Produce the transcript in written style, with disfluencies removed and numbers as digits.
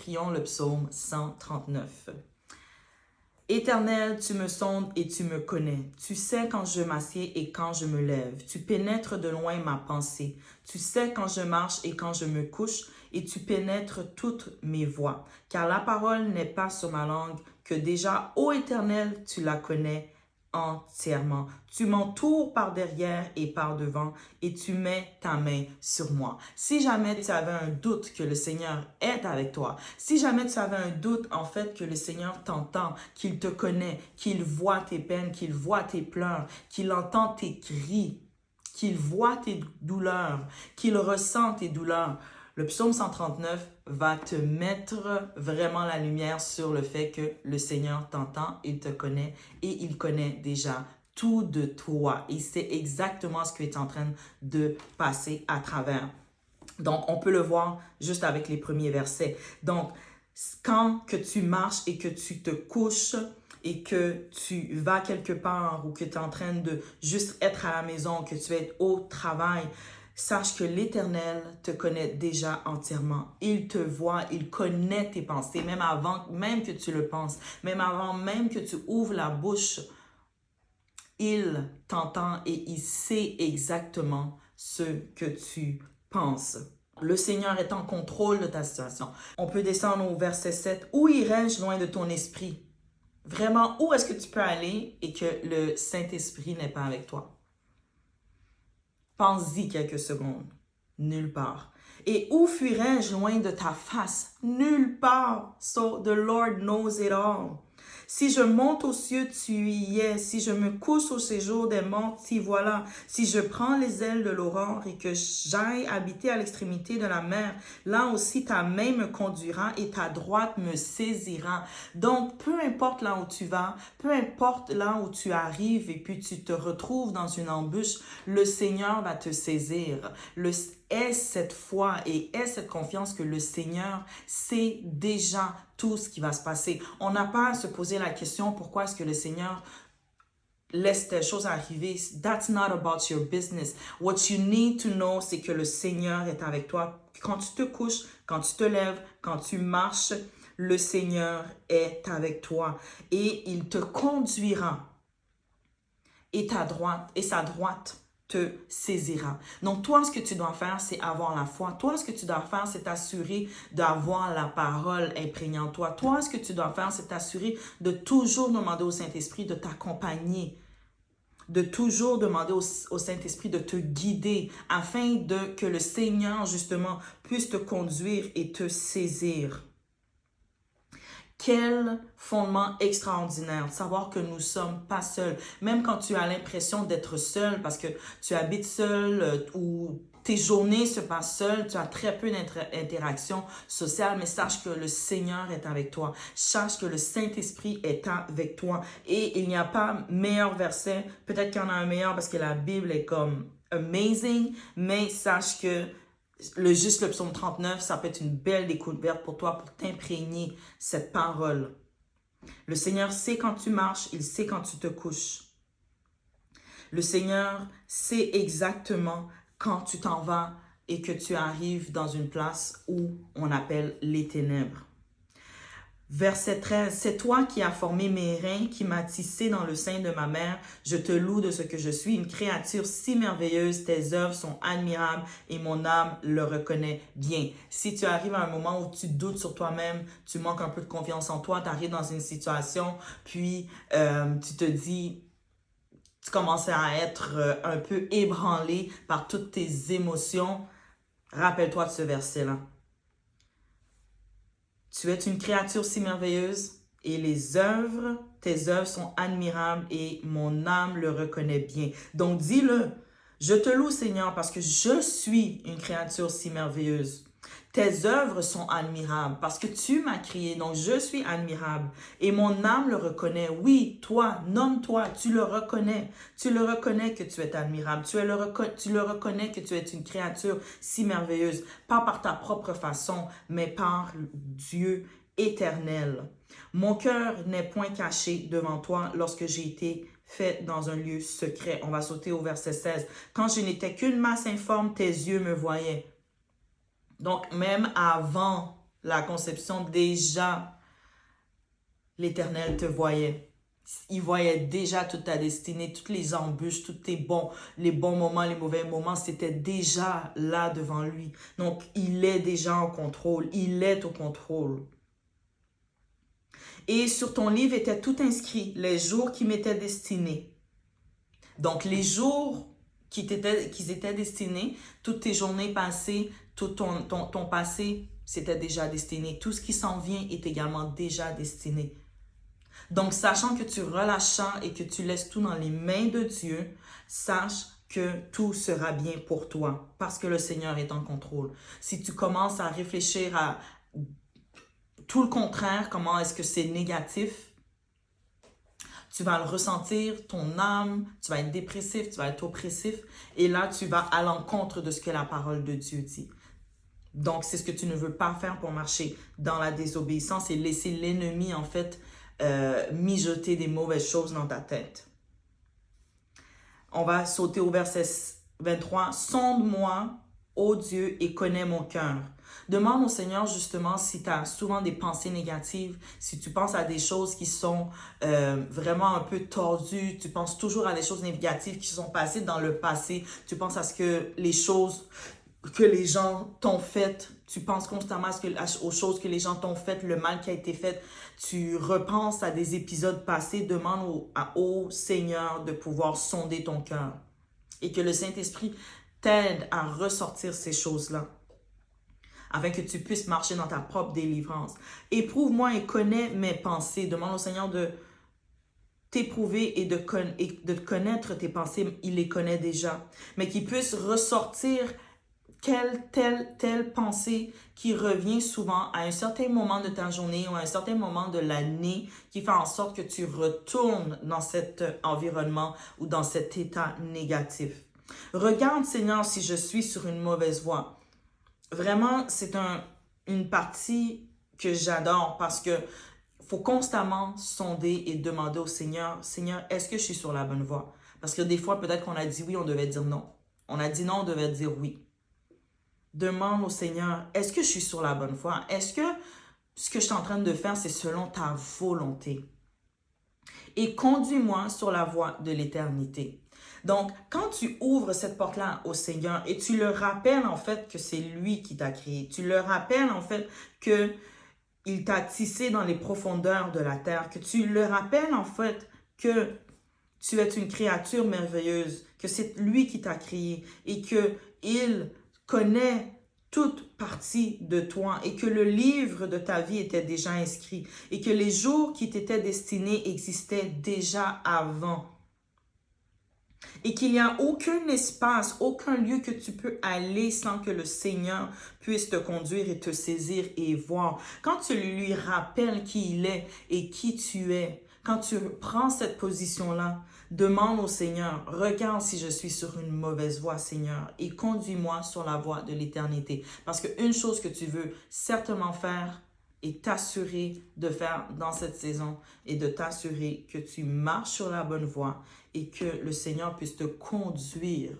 prions le psaume 139. Éternel, tu me sondes et tu me connais. Tu sais quand je m'assieds et quand je me lève. Tu pénètres de loin ma pensée. Tu sais quand je marche et quand je me couche, et tu pénètres toutes mes voies. Car la parole n'est pas sur ma langue, que déjà, ô Éternel, tu la connais entièrement. Tu m'entoures par derrière et par devant et tu mets ta main sur moi. Si jamais tu avais un doute que le Seigneur est avec toi, si jamais tu avais un doute en fait que le Seigneur t'entend, qu'il te connaît, qu'il voit tes peines, qu'il voit tes pleurs, qu'il entend tes cris, qu'il voit tes douleurs, qu'il ressent tes douleurs, le psaume 139 va te mettre vraiment la lumière sur le fait que le Seigneur t'entend, il te connaît et il connaît déjà tout de toi. Il sait exactement ce que tu es en train de passer à travers. Donc, on peut le voir juste avec les premiers versets. Donc, quand que tu marches et que tu te couches et que tu vas quelque part ou que tu es en train de juste être à la maison, que tu es au travail, sache que l'Éternel te connaît déjà entièrement. Il te voit, il connaît tes pensées, même avant même que tu le penses, même avant même que tu ouvres la bouche. Il t'entend et il sait exactement ce que tu penses. Le Seigneur est en contrôle de ta situation. On peut descendre au verset 7. Où irais-je loin de ton esprit? Vraiment, où est-ce que tu peux aller et que le Saint-Esprit n'est pas avec toi? Pense-y quelques secondes. Nulle part. Et où fuirais-je loin de ta face? Nulle part. So the Lord knows it all. Si je monte aux cieux, tu y es. Si je me couche au séjour des morts, t'y voilà. Si je prends les ailes de l'aurore et que j'aille habiter à l'extrémité de la mer, là aussi ta main me conduira et ta droite me saisira. Donc, peu importe là où tu vas, peu importe là où tu arrives et puis tu te retrouves dans une embûche, le Seigneur va te saisir. Aie cette foi et aie cette confiance que le Seigneur sait déjà tout ce qui va se passer. On n'a pas à se poser la question pourquoi est-ce que le Seigneur laisse telle chose arriver. That's not about your business. What you need to know, c'est que le Seigneur est avec toi. Quand tu te couches, quand tu te lèves, quand tu marches, le Seigneur est avec toi et il te conduira. Et sa droite te saisira. Donc, toi, ce que tu dois faire, c'est avoir la foi. Toi, ce que tu dois faire, c'est t'assurer d'avoir la parole imprégnée en toi. Toi, ce que tu dois faire, c'est t'assurer de toujours demander au Saint-Esprit de t'accompagner, de toujours demander au Saint-Esprit de te guider afin que le Seigneur, justement, puisse te conduire et te saisir. Quel fondement extraordinaire de savoir que nous ne sommes pas seuls. Même quand tu as l'impression d'être seul parce que tu habites seul ou tes journées se passent seules, tu as très peu d'interaction sociale, mais sache que le Seigneur est avec toi. Sache que le Saint-Esprit est avec toi. Et il n'y a pas meilleur verset. Peut-être qu'il y en a un meilleur parce que la Bible est comme amazing, mais sache que le psaume 39, ça peut être une belle découverte pour toi, pour t'imprégner cette parole. Le Seigneur sait quand tu marches, il sait quand tu te couches. Le Seigneur sait exactement quand tu t'en vas et que tu arrives dans une place où on appelle les ténèbres. Verset 13, c'est toi qui as formé mes reins, qui m'as tissé dans le sein de ma mère. Je te loue de ce que je suis, une créature si merveilleuse. Tes œuvres sont admirables et mon âme le reconnaît bien. Si tu arrives à un moment où tu doutes sur toi-même, tu manques un peu de confiance en toi, tu arrives dans une situation, puis tu te dis, tu commences à être un peu ébranlé par toutes tes émotions, rappelle-toi de ce verset-là. Tu es une créature si merveilleuse et tes œuvres sont admirables et mon âme le reconnaît bien. Donc dis-le, je te loue Seigneur parce que je suis une créature si merveilleuse. Tes œuvres sont admirables parce que tu m'as créé, donc je suis admirable. Et mon âme le reconnaît. Oui, toi, nomme-toi, tu le reconnais. Tu le reconnais que tu es admirable. Tu le reconnais que tu es une créature si merveilleuse. Pas par ta propre façon, mais par Dieu éternel. Mon cœur n'est point caché devant toi lorsque j'ai été fait dans un lieu secret. On va sauter au verset 16. Quand je n'étais qu'une masse informe, tes yeux me voyaient. Donc, même avant la conception, déjà, l'Éternel te voyait. Il voyait déjà toute ta destinée, toutes les embûches, les bons moments, les mauvais moments, c'était déjà là devant lui. Donc, il est déjà en contrôle, il est au contrôle. Et sur ton livre était tout inscrit, les jours qui m'étaient destinés. Donc, les jours qui étaient destinés, toutes tes journées passées, tout ton passé, c'était déjà destiné. Tout ce qui s'en vient est également déjà destiné. Donc, sachant que tu relâches ça et que tu laisses tout dans les mains de Dieu, sache que tout sera bien pour toi parce que le Seigneur est en contrôle. Si tu commences à réfléchir à tout le contraire, comment est-ce que c'est négatif, tu vas le ressentir, ton âme, tu vas être dépressif, tu vas être oppressif et là, tu vas à l'encontre de ce que la parole de Dieu dit. Donc, c'est ce que tu ne veux pas faire pour marcher dans la désobéissance et laisser l'ennemi, en fait, mijoter des mauvaises choses dans ta tête. On va sauter au verset 23. « Sonde-moi, ô Dieu, et connais mon cœur. » Demande au Seigneur justement si tu as souvent des pensées négatives, si tu penses à des choses qui sont vraiment un peu tordues, tu penses toujours à des choses négatives qui sont passées dans le passé, tu penses à ce que les choses que les gens t'ont faites, tu penses constamment aux choses que les gens t'ont faites, le mal qui a été fait, tu repenses à des épisodes passés, demande au Seigneur de pouvoir sonder ton cœur et que le Saint-Esprit t'aide à ressortir ces choses-là afin que tu puisses marcher dans ta propre délivrance. Éprouve-moi et connais mes pensées. Demande au Seigneur de t'éprouver et de connaître tes pensées. Il les connaît déjà, mais qu'il puisse ressortir telle pensée qui revient souvent à un certain moment de ta journée ou à un certain moment de l'année qui fait en sorte que tu retournes dans cet environnement ou dans cet état négatif. Regarde, Seigneur, si je suis sur une mauvaise voie. Vraiment, c'est une partie que j'adore parce que faut constamment sonder et demander au Seigneur, Seigneur, est-ce que je suis sur la bonne voie? Parce que des fois, peut-être qu'on a dit oui, on devait dire non. On a dit non, on devait dire oui. Demande au Seigneur, est-ce que je suis sur la bonne voie? Est-ce que ce que je suis en train de faire, c'est selon ta volonté? Et conduis-moi sur la voie de l'éternité. Donc, quand tu ouvres cette porte-là au Seigneur et tu le rappelles en fait que c'est lui qui t'a créé, tu le rappelles en fait que il t'a tissé dans les profondeurs de la terre, que tu le rappelles en fait que tu es une créature merveilleuse, que c'est lui qui t'a créé et que il connaît toute partie de toi et que le livre de ta vie était déjà inscrit et que les jours qui t'étaient destinés existaient déjà avant. Et qu'il n'y a aucun espace, aucun lieu que tu peux aller sans que le Seigneur puisse te conduire et te saisir et voir. Quand tu lui rappelles qui il est et qui tu es, quand tu prends cette position-là, demande au Seigneur, regarde si je suis sur une mauvaise voie, Seigneur, et conduis-moi sur la voie de l'éternité. Parce qu'une chose que tu veux certainement faire et t'assurer de faire dans cette saison et de t'assurer que tu marches sur la bonne voie et que le Seigneur puisse te conduire